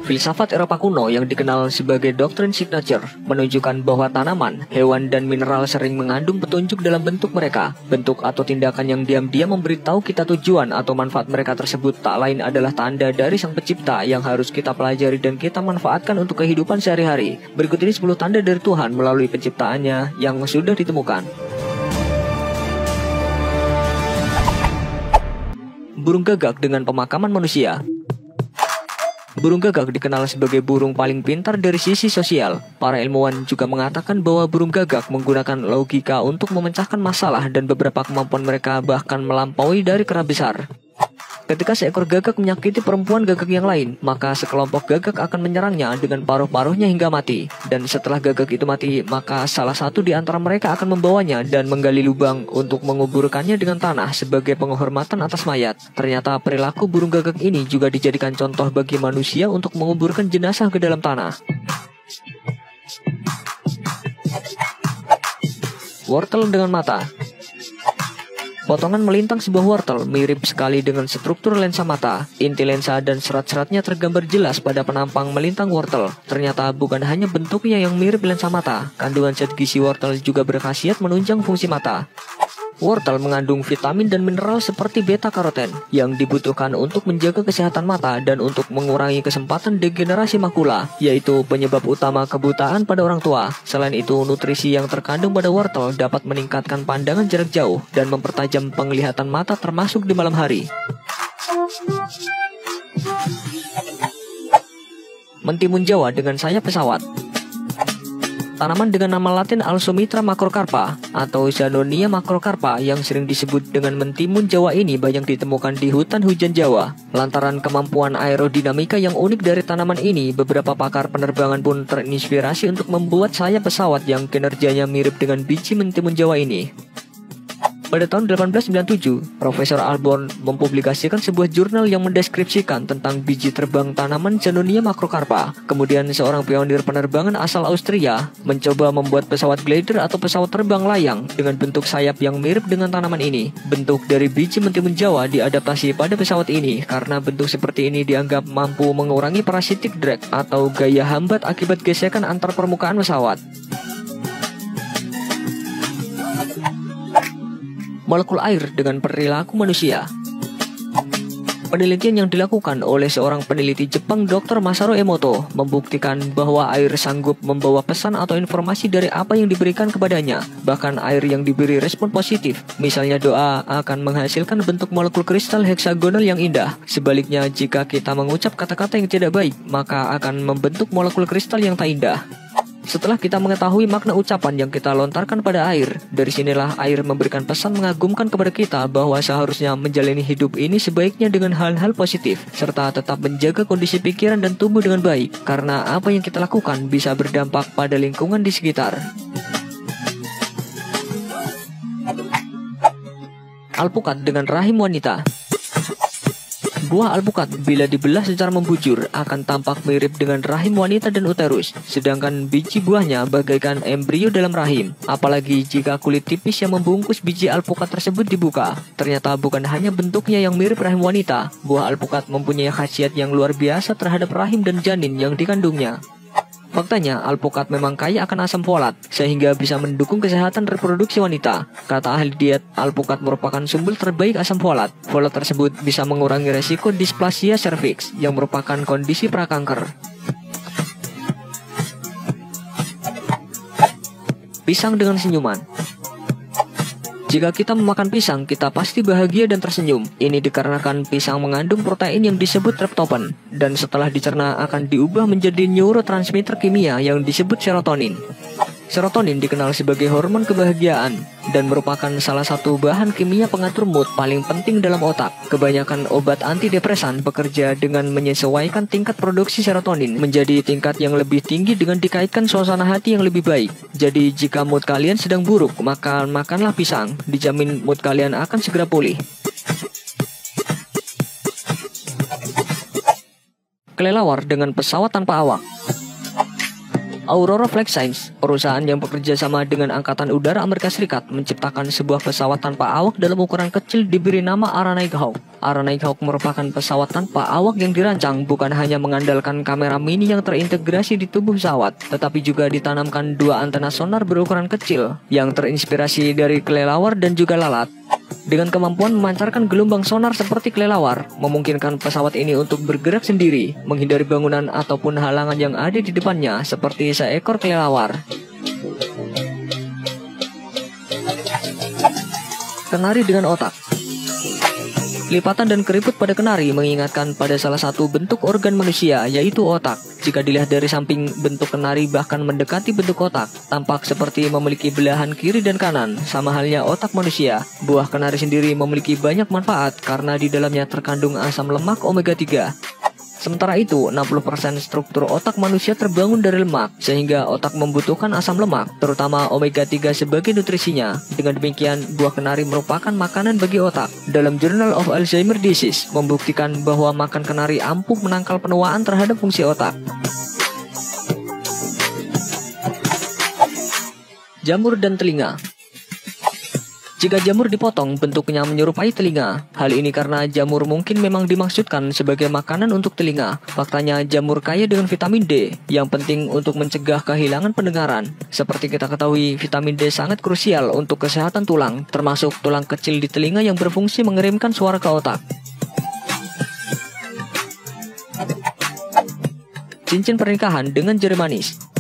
Filsafat Eropa kuno yang dikenal sebagai doktrin signature menunjukkan bahwa tanaman, hewan, dan mineral sering mengandung petunjuk dalam bentuk mereka. Bentuk atau tindakan yang diam-diam memberitahu kita tujuan atau manfaat mereka tersebut tak lain adalah tanda dari Sang Pencipta yang harus kita pelajari dan kita manfaatkan untuk kehidupan sehari-hari. Berikut ini 10 tanda dari Tuhan melalui penciptaannya yang sudah ditemukan. Burung gagak dengan pemakaman manusia. Burung gagak dikenal sebagai burung paling pintar dari sisi sosial. Para ilmuwan juga mengatakan bahwa burung gagak menggunakan logika untuk memecahkan masalah dan beberapa kemampuan mereka bahkan melampaui dari kera besar. Ketika seekor gagak menyakiti perempuan gagak yang lain, maka sekelompok gagak akan menyerangnya dengan paruh-paruhnya hingga mati. Dan setelah gagak itu mati, maka salah satu di antara mereka akan membawanya dan menggali lubang untuk menguburkannya dengan tanah sebagai penghormatan atas mayat. Ternyata perilaku burung gagak ini juga dijadikan contoh bagi manusia untuk menguburkan jenazah ke dalam tanah. Wortel dengan mata. Potongan melintang sebuah wortel mirip sekali dengan struktur lensa mata. Inti lensa dan serat-seratnya tergambar jelas pada penampang melintang wortel. Ternyata bukan hanya bentuknya yang mirip lensa mata, kandungan zat gizi wortel juga berkhasiat menunjang fungsi mata. Wortel mengandung vitamin dan mineral seperti beta-karoten yang dibutuhkan untuk menjaga kesehatan mata dan untuk mengurangi kesempatan degenerasi makula, yaitu penyebab utama kebutaan pada orang tua. Selain itu, nutrisi yang terkandung pada wortel dapat meningkatkan pandangan jarak jauh dan mempertajam penglihatan mata termasuk di malam hari. Mentimun Jawa dengan sayap pesawat. Tanaman dengan nama latin Alsomitra macrocarpa atau Zanonia macrocarpa yang sering disebut dengan mentimun Jawa ini banyak ditemukan di hutan hujan Jawa. Lantaran kemampuan aerodinamika yang unik dari tanaman ini, beberapa pakar penerbangan pun terinspirasi untuk membuat sayap pesawat yang kinerjanya mirip dengan biji mentimun Jawa ini. Pada tahun 1897, Profesor Alborn mempublikasikan sebuah jurnal yang mendeskripsikan tentang biji terbang tanaman Zanonia macrocarpa. Kemudian seorang pionir penerbangan asal Austria mencoba membuat pesawat glider atau pesawat terbang layang dengan bentuk sayap yang mirip dengan tanaman ini. Bentuk dari biji mentimun Jawa diadaptasi pada pesawat ini karena bentuk seperti ini dianggap mampu mengurangi parasitic drag atau gaya hambat akibat gesekan antar permukaan pesawat. Molekul air dengan perilaku manusia. Penelitian yang dilakukan oleh seorang peneliti Jepang, Dr. Masaru Emoto, membuktikan bahwa air sanggup membawa pesan atau informasi dari apa yang diberikan kepadanya. Bahkan air yang diberi respon positif, misalnya doa, akan menghasilkan bentuk molekul kristal heksagonal yang indah. Sebaliknya, jika kita mengucap kata-kata yang tidak baik, maka akan membentuk molekul kristal yang tak indah. Setelah kita mengetahui makna ucapan yang kita lontarkan pada air, dari sinilah air memberikan pesan mengagumkan kepada kita bahwa seharusnya menjalani hidup ini sebaiknya dengan hal-hal positif, serta tetap menjaga kondisi pikiran dan tubuh dengan baik, karena apa yang kita lakukan bisa berdampak pada lingkungan di sekitar. Alpukat dengan rahim wanita. Buah alpukat bila dibelah secara membujur akan tampak mirip dengan rahim wanita dan uterus, sedangkan biji buahnya bagaikan embrio dalam rahim. Apalagi jika kulit tipis yang membungkus biji alpukat tersebut dibuka. Ternyata bukan hanya bentuknya yang mirip rahim wanita, buah alpukat mempunyai khasiat yang luar biasa terhadap rahim dan janin yang dikandungnya. Faktanya, alpukat memang kaya akan asam folat, sehingga bisa mendukung kesehatan reproduksi wanita. Kata ahli diet, alpukat merupakan sumber terbaik asam folat. Folat tersebut bisa mengurangi resiko displasia serviks, yang merupakan kondisi prakanker. Pisang dengan senyuman. Jika kita memakan pisang, kita pasti bahagia dan tersenyum. Ini dikarenakan pisang mengandung protein yang disebut triptofan, dan setelah dicerna akan diubah menjadi neurotransmitter kimia yang disebut serotonin. Serotonin dikenal sebagai hormon kebahagiaan dan merupakan salah satu bahan kimia pengatur mood paling penting dalam otak. Kebanyakan obat antidepresan bekerja dengan menyesuaikan tingkat produksi serotonin menjadi tingkat yang lebih tinggi dengan dikaitkan suasana hati yang lebih baik. Jadi jika mood kalian sedang buruk, maka makanlah pisang. Dijamin mood kalian akan segera pulih. Kelelawar dengan pesawat tanpa awak. Aurora Flight Science, perusahaan yang bekerja sama dengan Angkatan Udara Amerika Serikat, menciptakan sebuah pesawat tanpa awak dalam ukuran kecil diberi nama Aranai Hawk. Ara Nighthawk merupakan pesawat tanpa awak yang dirancang bukan hanya mengandalkan kamera mini yang terintegrasi di tubuh pesawat, tetapi juga ditanamkan dua antena sonar berukuran kecil yang terinspirasi dari kelelawar dan juga lalat. Dengan kemampuan memancarkan gelombang sonar seperti kelelawar, memungkinkan pesawat ini untuk bergerak sendiri, menghindari bangunan ataupun halangan yang ada di depannya seperti seekor kelelawar. Kenari dengan otak. Lipatan dan keriput pada kenari mengingatkan pada salah satu bentuk organ manusia, yaitu otak. Jika dilihat dari samping, bentuk kenari bahkan mendekati bentuk otak, tampak seperti memiliki belahan kiri dan kanan, sama halnya otak manusia. Buah kenari sendiri memiliki banyak manfaat karena di dalamnya terkandung asam lemak omega 3. Sementara itu, 60% struktur otak manusia terbangun dari lemak, sehingga otak membutuhkan asam lemak, terutama omega 3 sebagai nutrisinya. Dengan demikian, buah kenari merupakan makanan bagi otak. Dalam Journal of Alzheimer Disease membuktikan bahwa makan kenari ampuh menangkal penuaan terhadap fungsi otak. Jamur dan telinga. Jika jamur dipotong, bentuknya menyerupai telinga. Hal ini karena jamur mungkin memang dimaksudkan sebagai makanan untuk telinga. Faktanya, jamur kaya dengan vitamin D yang penting untuk mencegah kehilangan pendengaran. Seperti kita ketahui, vitamin D sangat krusial untuk kesehatan tulang, termasuk tulang kecil di telinga yang berfungsi mengirimkan suara ke otak. Cincin pernikahan dengan jari manis.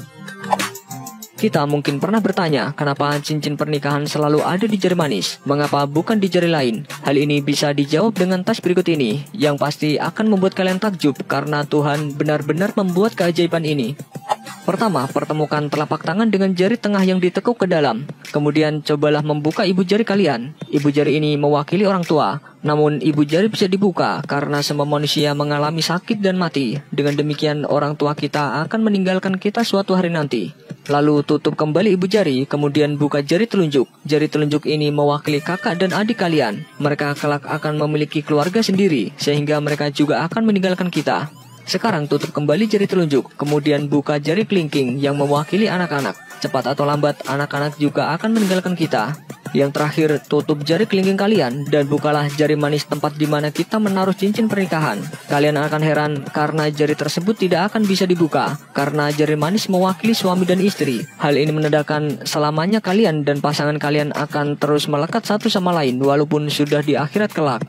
Kita mungkin pernah bertanya, kenapa cincin pernikahan selalu ada di jari manis? Mengapa bukan di jari lain? Hal ini bisa dijawab dengan tas berikut ini, yang pasti akan membuat kalian takjub karena Tuhan benar-benar membuat keajaiban ini. Pertama, pertemukan telapak tangan dengan jari tengah yang ditekuk ke dalam. Kemudian cobalah membuka ibu jari kalian. Ibu jari ini mewakili orang tua. Namun ibu jari bisa dibuka karena semua manusia mengalami sakit dan mati. Dengan demikian orang tua kita akan meninggalkan kita suatu hari nanti. Lalu tutup kembali ibu jari, kemudian buka jari telunjuk. Jari telunjuk ini mewakili kakak dan adik kalian. Mereka kelak akan memiliki keluarga sendiri, sehingga mereka juga akan meninggalkan kita. Sekarang tutup kembali jari telunjuk, kemudian buka jari kelingking yang mewakili anak-anak. Cepat atau lambat, anak-anak juga akan meninggalkan kita. Yang terakhir, tutup jari kelingking kalian dan bukalah jari manis tempat di mana kita menaruh cincin pernikahan. Kalian akan heran karena jari tersebut tidak akan bisa dibuka, karena jari manis mewakili suami dan istri. Hal ini menandakan selamanya kalian dan pasangan kalian akan terus melekat satu sama lain walaupun sudah di akhirat kelak.